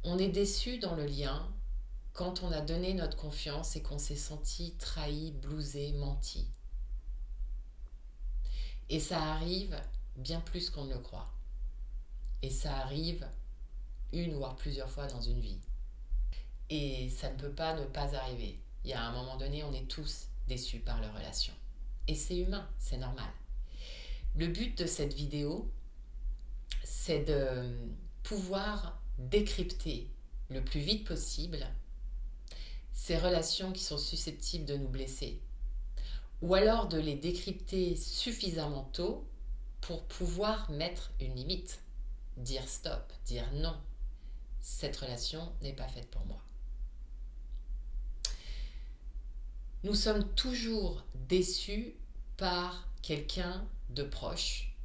On est déçu dans le lien quand on a donné notre confiance et qu'on s'est senti trahi, blousé, menti. Et ça arrive bien plus qu'on ne le croit. Et ça arrive une voire plusieurs fois dans une vie. Et ça ne peut pas ne pas arriver. Il y a un moment donné, on est tous déçus par leur relation. Et c'est humain, c'est normal. Le but de cette vidéo, c'est de pouvoir décrypter le plus vite possible ces relations qui sont susceptibles de nous blesser. Ou alors de les décrypter suffisamment tôt pour pouvoir mettre une limite. Dire stop, dire non. Cette relation n'est pas faite pour moi. Nous sommes toujours déçus par quelqu'un de proche.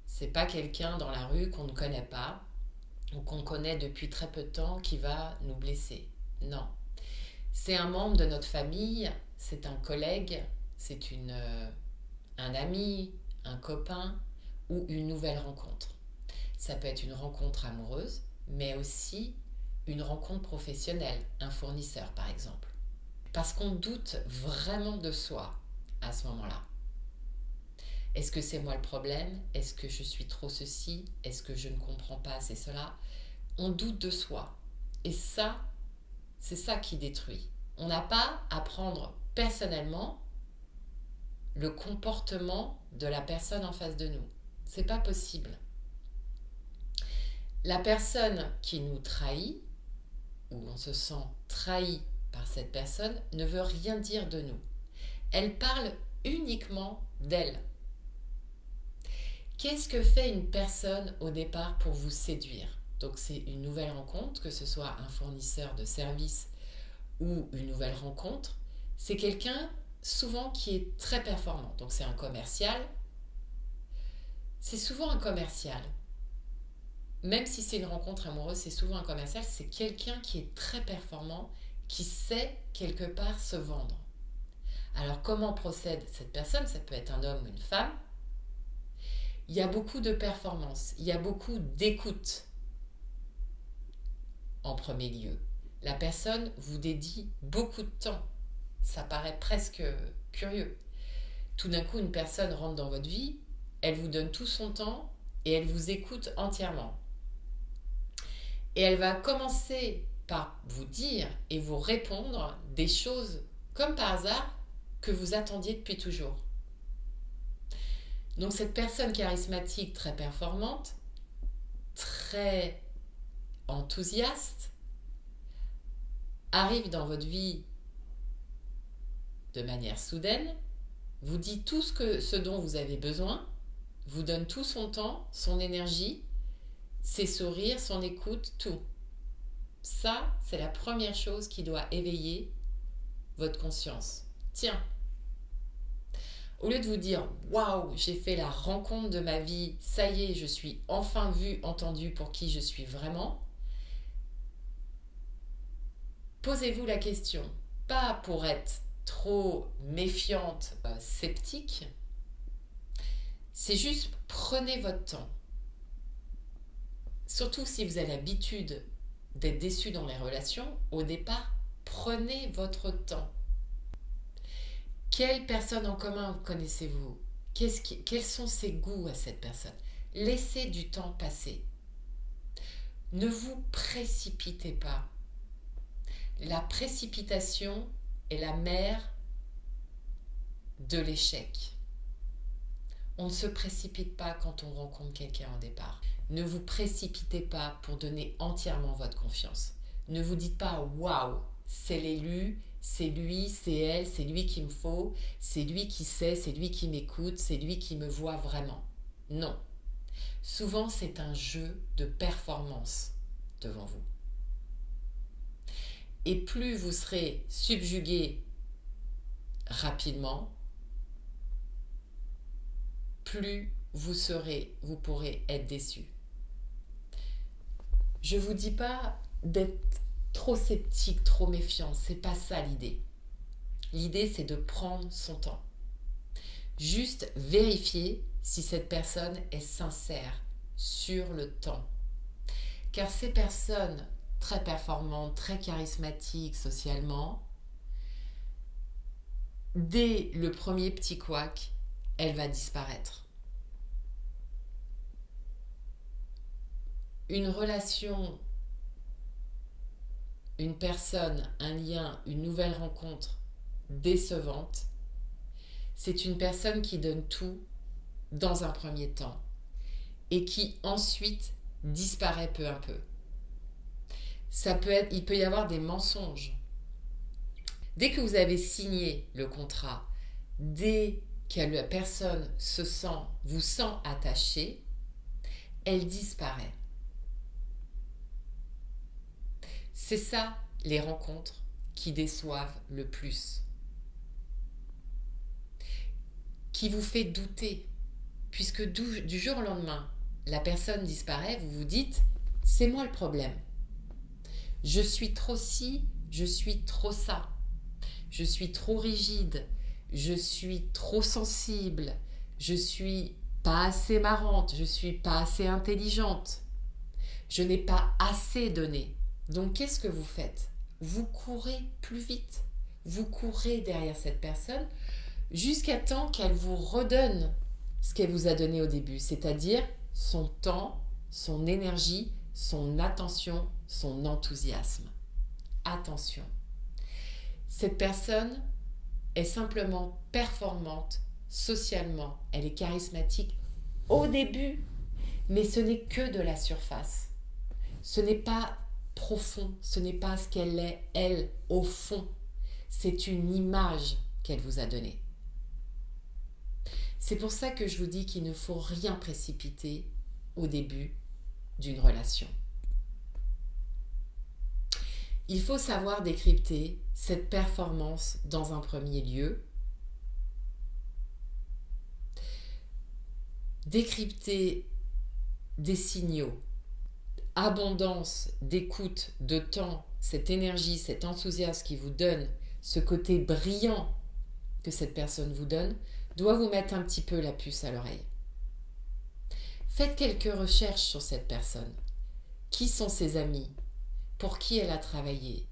C'est pas quelqu'un dans la rue qu'on ne connaît pas ou qu'on connaît depuis très peu de temps qui va nous blesser. Non. C'est un membre de notre famille, c'est un collègue, c'est un ami, un copain ou une nouvelle rencontre. Ça peut être une rencontre amoureuse, mais aussi une rencontre professionnelle, un fournisseur par exemple. Parce qu'on doute vraiment de soi à ce moment-là. Est-ce que c'est moi le problème? Est-ce que je suis trop ceci? Est-ce que je ne comprends pas assez cela? On doute de soi. Et ça, c'est ça qui détruit. On n'a pas à prendre personnellement le comportement de la personne en face de nous. C'est pas possible. La personne qui nous trahit, ou on se sent trahi par cette personne, ne veut rien dire de nous. Elle parle uniquement d'elle. Qu'est-ce que fait une personne au départ pour vous séduire? Donc c'est une nouvelle rencontre, que ce soit un fournisseur de services ou une nouvelle rencontre. C'est quelqu'un souvent qui est très performant. Donc c'est un commercial. C'est souvent un commercial. Même si c'est une rencontre amoureuse, c'est souvent un commercial. C'est quelqu'un qui est très performant, qui sait quelque part se vendre. Alors comment procède cette personne? Ça peut être un homme ou une femme. Il y a beaucoup de performance, il y a beaucoup d'écoute en premier lieu. La personne vous dédie beaucoup de temps. Ça paraît presque curieux. Tout d'un coup, une personne rentre dans votre vie, elle vous donne tout son temps et elle vous écoute entièrement. Et elle va commencer par vous dire et vous répondre des choses comme par hasard que vous attendiez depuis toujours. Donc cette personne charismatique, très performante, très enthousiaste, arrive dans votre vie de manière soudaine, vous dit tout ce dont vous avez besoin, vous donne tout son temps, son énergie, ses sourires, son écoute, tout. Ça, c'est la première chose qui doit éveiller votre conscience. Tiens, au lieu de vous dire « Waouh, j'ai fait la rencontre de ma vie, ça y est, je suis enfin vue, entendue pour qui je suis vraiment », posez-vous la question, pas pour être trop méfiante, sceptique, c'est juste prenez votre temps. Surtout si vous avez l'habitude d'être déçu dans les relations, au départ, prenez votre temps. Quelle personne en commun connaissez-vous? Quels sont ses goûts à cette personne? Laissez du temps passer. Ne vous précipitez pas. La précipitation est la mère de l'échec. On ne se précipite pas quand on rencontre quelqu'un au départ. Ne vous précipitez pas pour donner entièrement votre confiance. Ne vous dites pas « Waouh, c'est l'élu, c'est lui, c'est elle, c'est lui qu'il me faut, c'est lui qui sait, c'est lui qui m'écoute, c'est lui qui me voit vraiment. » Non. Souvent, c'est un jeu de performance devant vous. Et plus vous serez subjugué rapidement, plus vous pourrez être déçu. Je ne vous dis pas d'être trop sceptique, trop méfiant, c'est pas ça l'idée. L'idée, c'est de prendre son temps. Juste vérifier si cette personne est sincère sur le temps. Car ces personnes très performante, très charismatique socialement, dès le premier petit couac, elle va disparaître. Une relation, une personne, un lien, une nouvelle rencontre décevante, c'est une personne qui donne tout dans un premier temps et qui ensuite disparaît peu à peu. Il peut y avoir des mensonges. Dès que vous avez signé le contrat, dès que la personne vous sent attaché, elle disparaît. C'est ça, les rencontres qui déçoivent le plus. Qui vous fait douter. Puisque du jour au lendemain, la personne disparaît, vous vous dites, c'est moi le problème. Je suis trop ci, je suis trop ça. Je suis trop rigide, je suis trop sensible, je suis pas assez marrante, je suis pas assez intelligente. Je n'ai pas assez donné. Donc qu'est-ce que vous faites? Vous courez plus vite. Vous courez derrière cette personne jusqu'à temps qu'elle vous redonne ce qu'elle vous a donné au début, c'est-à-dire son temps, son énergie, son attention, son enthousiasme. Attention. Cette personne est simplement performante socialement, elle est charismatique au début, mais ce n'est que de la surface. Ce n'est pas profond, ce n'est pas ce qu'elle est, elle, au fond. C'est une image qu'elle vous a donnée. C'est pour ça que je vous dis qu'il ne faut rien précipiter au début d'une relation. Il faut savoir décrypter cette performance dans un premier lieu, décrypter des signaux, abondance d'écoute, de temps, cette énergie, cet enthousiasme qui vous donne, ce côté brillant que cette personne vous donne, doit vous mettre un petit peu la puce à l'oreille. Faites quelques recherches sur cette personne. Qui sont ses amis? Pour qui elle a travaillé?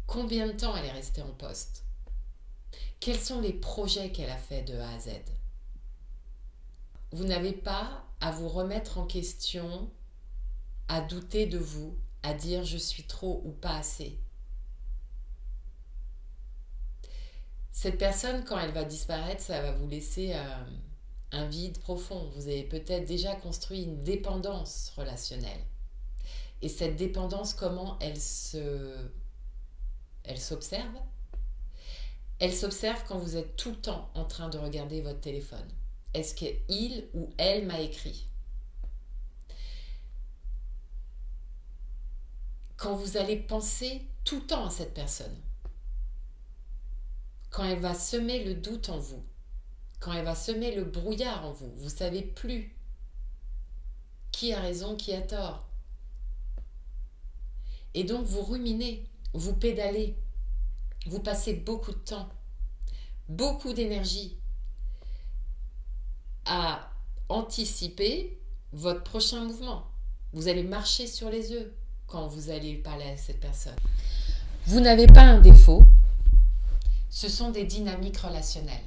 Combien de temps elle est restée en poste? Quels sont les projets qu'elle a fait de A à Z? Vous n'avez pas à vous remettre en question, à douter de vous, à dire je suis trop ou pas assez. Cette personne, quand elle va disparaître, ça va vous laisser un vide profond. Vous avez peut-être déjà construit une dépendance relationnelle. Et cette dépendance, comment elle s'observe? Elle s'observe quand vous êtes tout le temps en train de regarder votre téléphone. Est-ce qu'il ou elle m'a écrit? Quand vous allez penser tout le temps à cette personne. Quand elle va semer le doute en vous. Quand elle va semer le brouillard en vous. Vous ne savez plus qui a raison, qui a tort. Et donc vous ruminez, vous pédalez, vous passez beaucoup de temps, beaucoup d'énergie à anticiper votre prochain mouvement. Vous allez marcher sur les œufs quand vous allez parler à cette personne. Vous n'avez pas un défaut, ce sont des dynamiques relationnelles.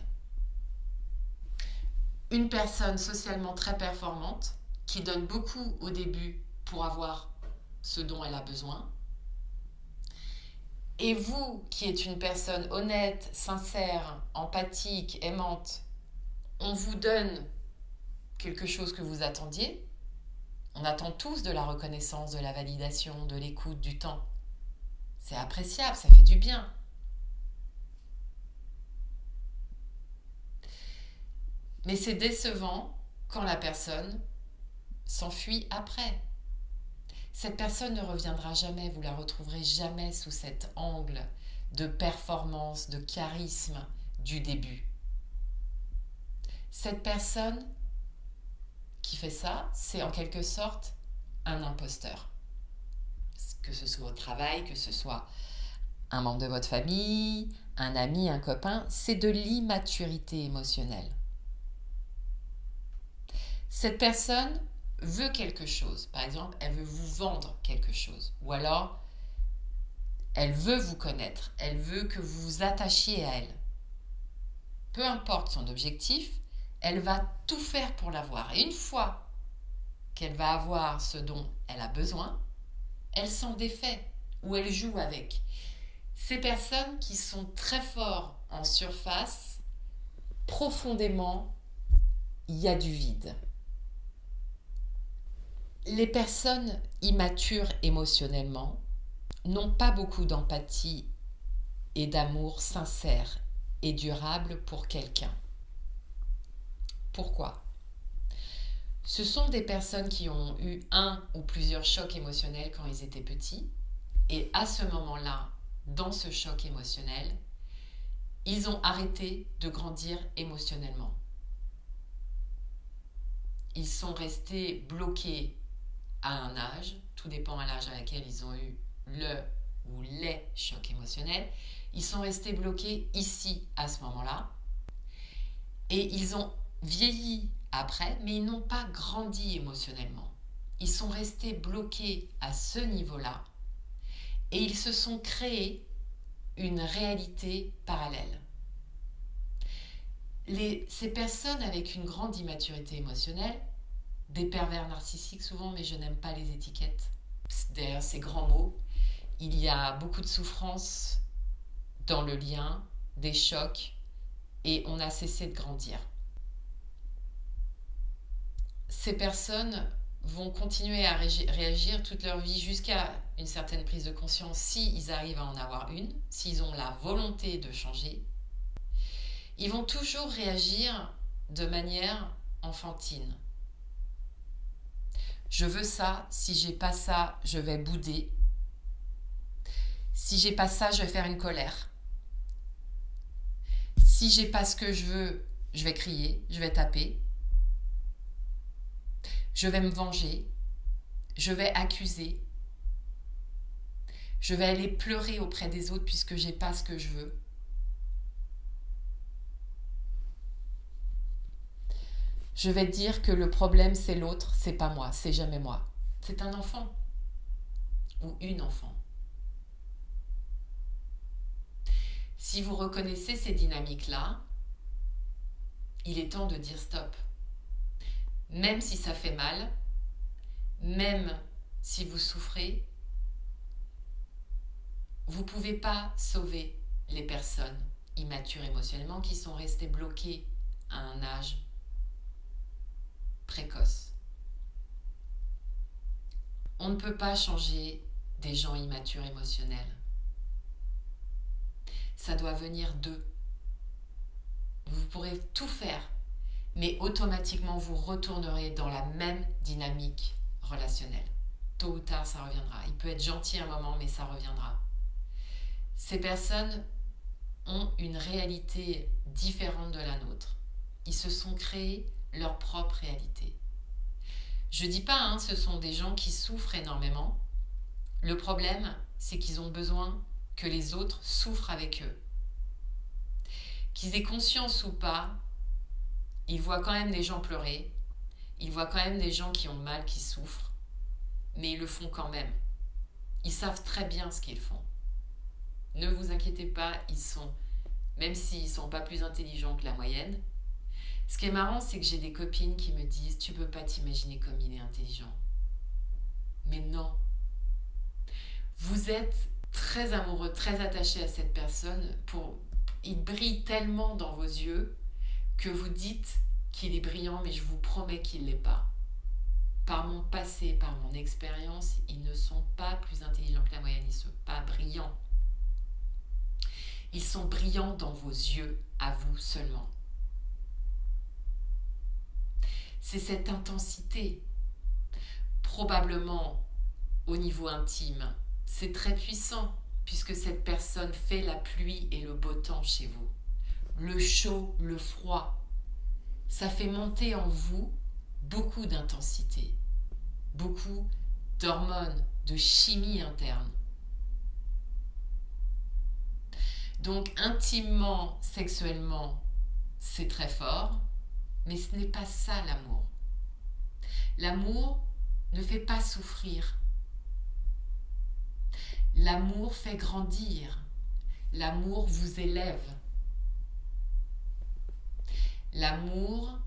Une personne socialement très performante qui donne beaucoup au début pour avoir ce dont elle a besoin. Et vous, qui êtes une personne honnête, sincère, empathique, aimante, on vous donne quelque chose que vous attendiez. On attend tous de la reconnaissance, de la validation, de l'écoute, du temps. C'est appréciable, ça fait du bien. Mais c'est décevant quand la personne s'enfuit après. Cette personne ne reviendra jamais, vous la retrouverez jamais sous cet angle de performance, de charisme du début. Cette personne qui fait ça, c'est en quelque sorte un imposteur. Que ce soit au travail, que ce soit un membre de votre famille, un ami, un copain, c'est de l'immaturité émotionnelle. Cette personne veut quelque chose. Par exemple, elle veut vous vendre quelque chose. Ou alors, Elle veut vous connaître, elle veut que vous vous attachiez à elle. Peu importe son objectif, elle va tout faire pour l'avoir. Et une fois qu'elle va avoir ce dont elle a besoin, elle s'en défait ou elle joue avec. Ces personnes qui sont très fortes en surface, profondément, il y a du vide. Les personnes immatures émotionnellement n'ont pas beaucoup d'empathie et d'amour sincère et durable pour quelqu'un. Pourquoi ? Ce sont des personnes qui ont eu un ou plusieurs chocs émotionnels quand ils étaient petits, et à ce moment-là, dans ce choc émotionnel, ils ont arrêté de grandir émotionnellement. Ils sont restés bloqués à un âge, tout dépend à l'âge à laquelle ils ont eu le ou les chocs émotionnels, ils sont restés bloqués ici à ce moment-là, et ils ont vieilli après, mais ils n'ont pas grandi émotionnellement. Ils sont restés bloqués à ce niveau-là, et ils se sont créés une réalité parallèle. Ces personnes avec une grande immaturité émotionnelle, des pervers narcissiques souvent, mais je n'aime pas les étiquettes, derrière ces grands mots, il y a beaucoup de souffrance dans le lien, des chocs, et on a cessé de grandir. Ces personnes vont continuer à réagir toute leur vie jusqu'à une certaine prise de conscience, s'ils arrivent à en avoir une, s'ils ont la volonté de changer. Ils vont toujours réagir de manière enfantine. Je veux ça, si j'ai pas ça, je vais bouder. Si j'ai pas ça, je vais faire une colère. Si j'ai pas ce que je veux, je vais crier, je vais taper. Je vais me venger. Je vais accuser. Je vais aller pleurer auprès des autres puisque j'ai pas ce que je veux. Je vais dire que le problème c'est l'autre, c'est pas moi, c'est jamais moi. C'est un enfant ou une enfant. Si vous reconnaissez ces dynamiques-là, il est temps de dire stop. Même si ça fait mal, même si vous souffrez, vous ne pouvez pas sauver les personnes immatures émotionnellement qui sont restées bloquées à un âge précoce. On ne peut pas changer des gens immatures émotionnels. Ça doit venir d'eux. Vous pourrez tout faire, mais automatiquement vous retournerez dans la même dynamique relationnelle. Tôt ou tard, ça reviendra. Il peut être gentil un moment, mais ça reviendra. Ces personnes ont une réalité différente de la nôtre. Ils se sont créés leur propre réalité. Je dis pas, ce sont des gens qui souffrent énormément. Le problème, c'est qu'ils ont besoin que les autres souffrent avec eux. Qu'ils aient conscience ou pas, ils voient quand même des gens pleurer, ils voient quand même des gens qui ont mal, qui souffrent, mais ils le font quand même. Ils savent très bien ce qu'ils font. Ne vous inquiétez pas, même s'ils ne sont pas plus intelligents que la moyenne. Ce qui est marrant, c'est que j'ai des copines qui me disent « Tu peux pas t'imaginer comme il est intelligent. » Mais non. Vous êtes très amoureux, très attaché à cette personne. Il brille tellement dans vos yeux que vous dites qu'il est brillant, mais je vous promets qu'il ne l'est pas. Par mon passé, par mon expérience, ils ne sont pas plus intelligents que la moyenne, ils ne sont pas brillants. Ils sont brillants dans vos yeux, à vous seulement. C'est cette intensité, probablement au niveau intime. C'est très puissant, puisque cette personne fait la pluie et le beau temps chez vous. Le chaud, le froid. Ça fait monter en vous beaucoup d'intensité, beaucoup d'hormones, de chimie interne. Donc intimement, sexuellement, c'est très fort, mais ce n'est pas ça l'amour. L'amour ne fait pas souffrir. L'amour fait grandir. L'amour vous élève. L'amour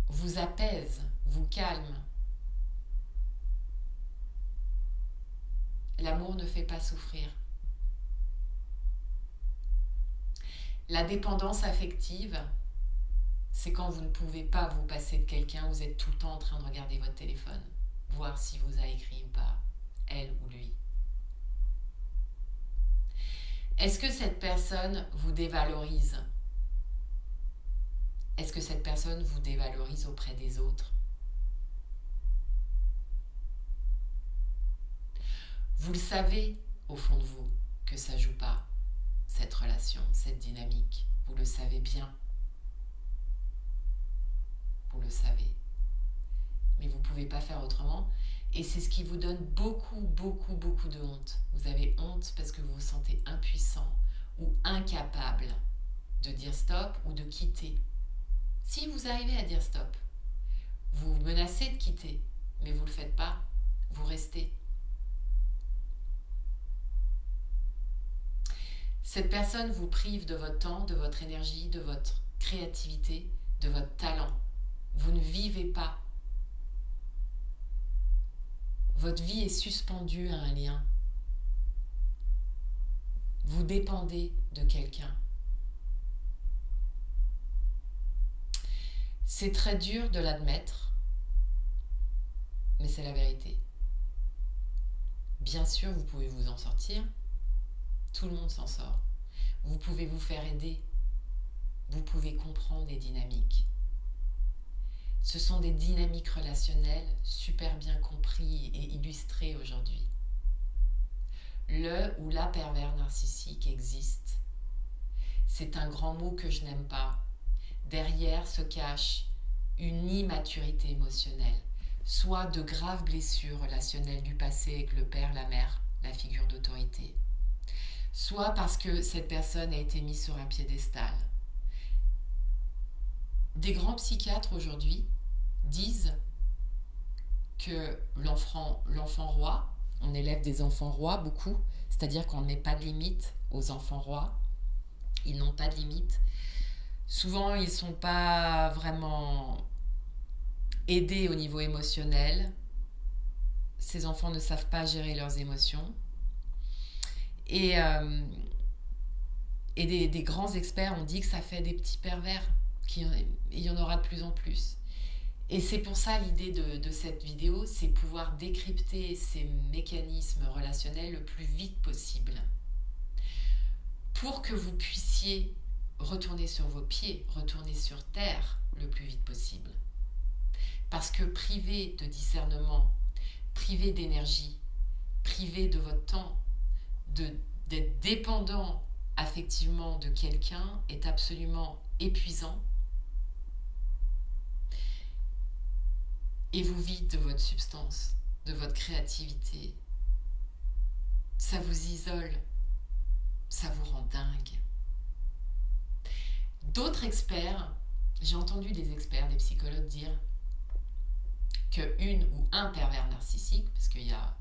vous apaise, vous calme. L'amour ne fait pas souffrir. La dépendance affective, c'est quand vous ne pouvez pas vous passer de quelqu'un, vous êtes tout le temps en train de regarder votre téléphone, voir s'il vous a écrit ou pas, elle ou lui. Est-ce que cette personne vous dévalorise? Est-ce que cette personne vous dévalorise auprès des autres? Vous le savez au fond de vous que ça ne joue pas, cette relation, cette dynamique. Vous le savez bien. Vous le savez. Mais vous ne pouvez pas faire autrement. Et c'est ce qui vous donne beaucoup de honte. Vous avez honte parce que vous vous sentez impuissant ou incapable de dire stop ou de quitter. Si vous arrivez à dire stop, vous menacez de quitter, mais vous ne le faites pas, vous restez. Cette personne vous prive de votre temps, de votre énergie, de votre créativité, de votre talent. Vous ne vivez pas. Votre vie est suspendue à un lien. Vous dépendez de quelqu'un. C'est très dur de l'admettre, mais c'est la vérité. Bien sûr, vous pouvez vous en sortir. Tout le monde s'en sort. Vous pouvez vous faire aider. Vous pouvez comprendre les dynamiques. Ce sont des dynamiques relationnelles super bien compris et illustrées aujourd'hui. Le ou la pervers narcissique existe. C'est un grand mot que je n'aime pas. Derrière se cache une immaturité émotionnelle, soit de graves blessures relationnelles du passé avec le père, la mère, la figure d'autorité, soit parce que cette personne a été mise sur un piédestal. Des grands psychiatres aujourd'hui disent que l'enfant roi, on élève des enfants rois beaucoup, c'est-à-dire qu'on ne met pas de limite aux enfants rois, ils n'ont pas de limite. Souvent, ils ne sont pas vraiment aidés au niveau émotionnel. Ces enfants ne savent pas gérer leurs émotions. Et des grands experts ont dit que ça fait des petits pervers. Il y en aura de plus en plus. Et c'est pour ça l'idée de cette vidéo, c'est pouvoir décrypter ces mécanismes relationnels le plus vite possible. Pour que vous puissiez retourner sur vos pieds, retourner sur terre le plus vite possible. Parce que privé de discernement, privé d'énergie, privé de votre temps, d'être dépendant affectivement de quelqu'un est absolument épuisant et vous vide de votre substance, de votre créativité. Ça vous isole, ça vous rend dingue. D'autres experts, j'ai entendu des experts, des psychologues dire que une ou un pervers narcissique, parce qu'il y a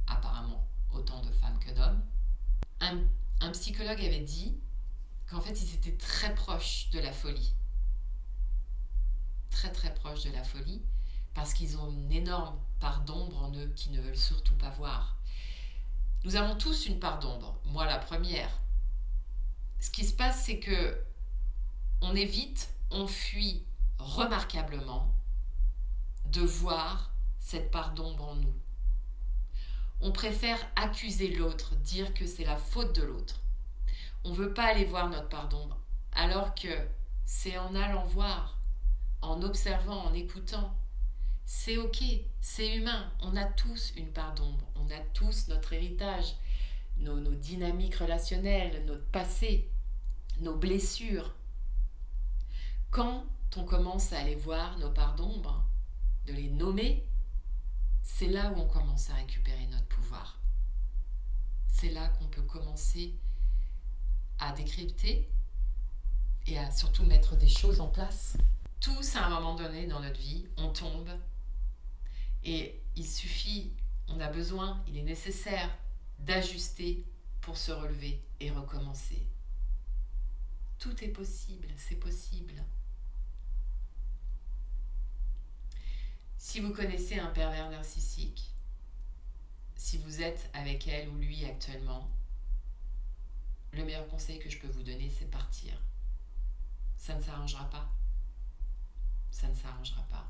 apparemment autant de femmes que d'hommes, un psychologue avait dit qu'en fait ils étaient très proches de la folie. Très très proches de la folie, parce qu'ils ont une énorme part d'ombre en eux qu'ils ne veulent surtout pas voir. Nous avons tous une part d'ombre, moi la première. Ce qui se passe, c'est que on évite, on fuit remarquablement de voir cette part d'ombre en nous. On préfère accuser l'autre, dire que c'est la faute de l'autre. On ne veut pas aller voir notre part d'ombre, alors que c'est en allant voir, en observant, en écoutant. C'est ok, c'est humain, on a tous une part d'ombre, on a tous notre héritage, nos dynamiques relationnelles, notre passé, nos blessures. Quand on commence à aller voir nos parts d'ombre, de les nommer, c'est là où on commence à récupérer notre pouvoir. C'est là qu'on peut commencer à décrypter et à surtout mettre des choses en place. Tous, à un moment donné dans notre vie, on tombe et il suffit, on a besoin, il est nécessaire d'ajuster pour se relever et recommencer. Tout est possible, c'est possible. Si vous connaissez un pervers narcissique, si vous êtes avec elle ou lui actuellement, le meilleur conseil que je peux vous donner, c'est partir. Ça ne s'arrangera pas. Ça ne s'arrangera pas.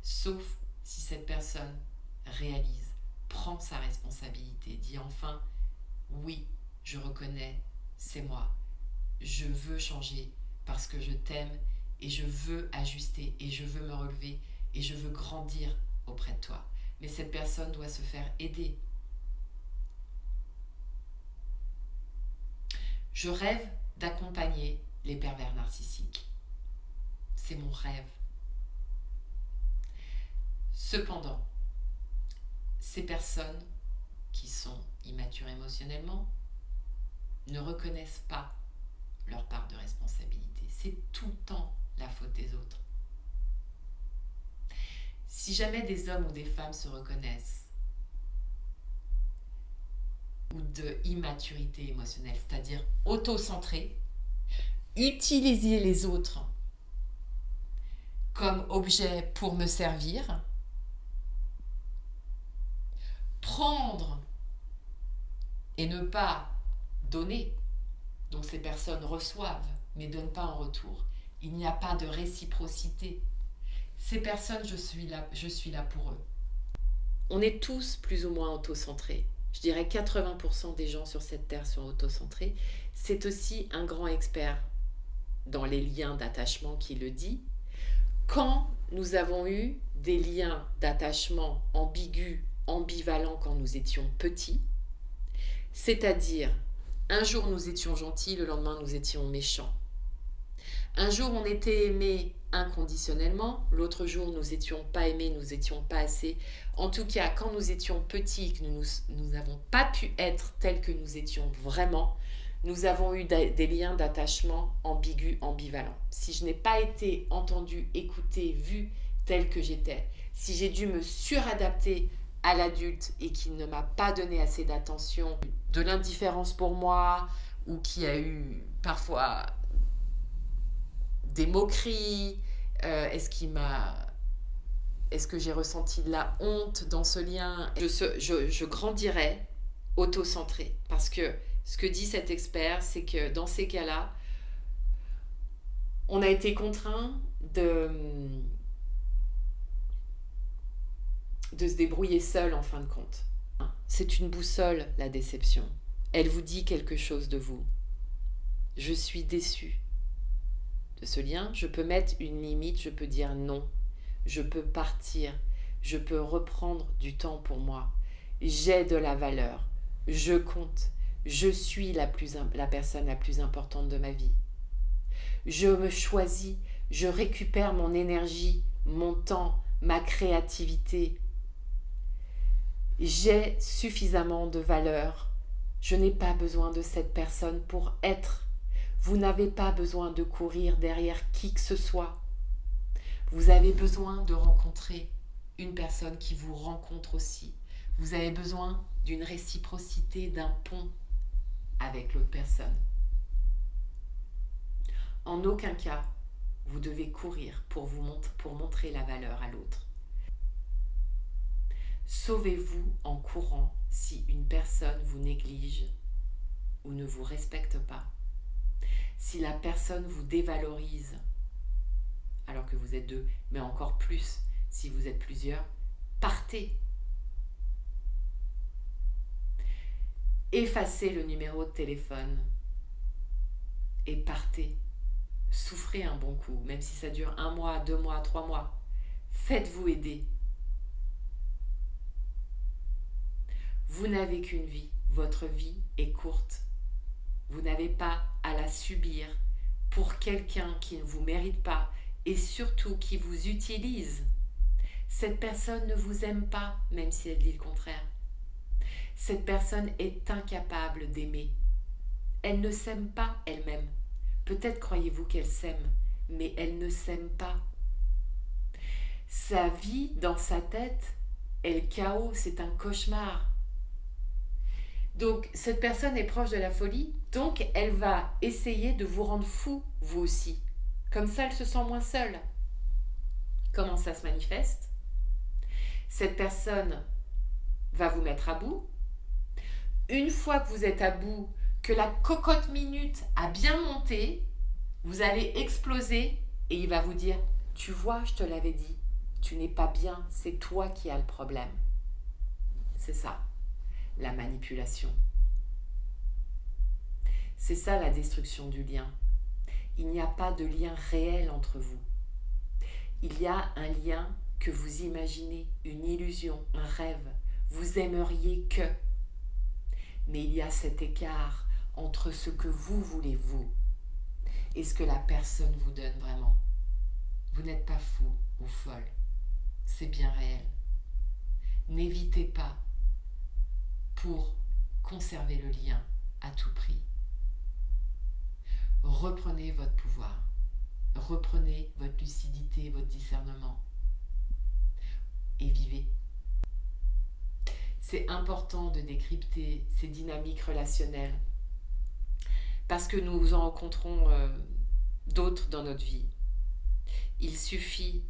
Sauf si cette personne réalise, prend sa responsabilité, dit enfin, oui, je reconnais, c'est moi. Je veux changer parce que je t'aime et je veux ajuster et je veux me relever et je veux grandir auprès de toi. Mais cette personne doit se faire aider. Je rêve d'accompagner les pervers narcissiques. C'est mon rêve. Cependant, ces personnes qui sont immatures émotionnellement ne reconnaissent pas leur part de responsabilité. C'est tout le temps la faute des autres. Si jamais des hommes ou des femmes se reconnaissent ou de immaturité émotionnelle, c'est-à-dire auto-centré, utiliser les autres comme objet pour me servir, prendre et ne pas donner. Donc ces personnes reçoivent mais ne donnent pas en retour. Il n'y a pas de réciprocité. Ces personnes, je suis là pour eux. On est tous plus ou moins autocentrés. Je dirais 80% des gens sur cette terre sont autocentrés. C'est aussi un grand expert dans les liens d'attachement qui le dit. Quand nous avons eu des liens d'attachement ambigus, ambivalents quand nous étions petits, c'est-à-dire un jour nous étions gentils, le lendemain nous étions méchants. Un jour on était aimés inconditionnellement, l'autre jour nous n'étions pas aimés, nous n'étions pas assez. En tout cas, quand nous étions petits, que nous n'avons pas pu être tels que nous étions vraiment, nous avons eu des liens d'attachement ambigus, ambivalents. Si je n'ai pas été entendu, écouté, vu tel que j'étais, si j'ai dû me suradapter à l'adulte et qui ne m'a pas donné assez d'attention, de l'indifférence pour moi, ou qui a eu parfois des moqueries, est-ce que j'ai ressenti de la honte dans ce lien? Je grandirais auto-centrée, parce que ce que dit cet expert, c'est que dans ces cas-là, on a été contraint de se débrouiller seul en fin de compte. C'est une boussole, la déception. Elle vous dit quelque chose de vous. Je suis déçue de ce lien. Je peux mettre une limite, je peux dire non. Je peux partir. Je peux reprendre du temps pour moi. J'ai de la valeur. Je compte. Je suis la personne la plus importante de ma vie. Je me choisis. Je récupère mon énergie, mon temps, ma créativité. J'ai suffisamment de valeur. Je n'ai pas besoin de cette personne pour être. Vous n'avez pas besoin de courir derrière qui que ce soit. Vous avez besoin de rencontrer une personne qui vous rencontre aussi. Vous avez besoin d'une réciprocité, d'un pont avec l'autre personne. En aucun cas, vous devez courir pour montrer la valeur à l'autre. Sauvez-vous en courant si une personne vous néglige ou ne vous respecte pas. Si la personne vous dévalorise, alors que vous êtes deux, mais encore plus si vous êtes plusieurs, partez. Effacez le numéro de téléphone et partez. Souffrez un bon coup, même si ça dure 1 mois, 2 mois, 3 mois. Faites-vous aider. Vous n'avez qu'une vie. Votre vie est courte. Vous n'avez pas à la subir pour quelqu'un qui ne vous mérite pas et surtout qui vous utilise. Cette personne ne vous aime pas, même si elle dit le contraire. Cette personne est incapable d'aimer. Elle ne s'aime pas elle-même. Peut-être croyez-vous qu'elle s'aime, mais elle ne s'aime pas. Sa vie dans sa tête est le chaos, c'est un cauchemar. Donc, cette personne est proche de la folie, donc elle va essayer de vous rendre fou, vous aussi. Comme ça, elle se sent moins seule. Comment ça se manifeste? Cette personne va vous mettre à bout. Une fois que vous êtes à bout, que la cocotte minute a bien monté, vous allez exploser et il va vous dire « Tu vois, je te l'avais dit, tu n'es pas bien, c'est toi qui as le problème. » C'est ça, la manipulation. C'est ça la destruction du lien. Il n'y a pas de lien réel entre vous. Il y a un lien que vous imaginez, une illusion, un rêve. Vous aimeriez que. Mais il y a cet écart entre ce que vous voulez vous et ce que la personne vous donne vraiment. Vous n'êtes pas fou ou folle. C'est bien réel. N'évitez pas pour conserver le lien à tout prix. Reprenez votre pouvoir. Reprenez votre lucidité, votre discernement. Et vivez. C'est important de décrypter ces dynamiques relationnelles parce que nous en rencontrons d'autres dans notre vie. Il suffit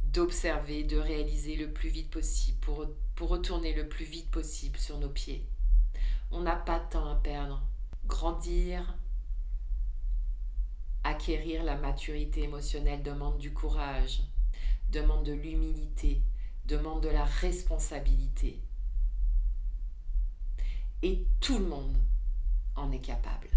d'observer, de réaliser le plus vite possible pour retourner le plus vite possible sur nos pieds. On n'a pas de temps à perdre. Grandir, acquérir la maturité émotionnelle demande du courage, demande de l'humilité, demande de la responsabilité. Et tout le monde en est capable.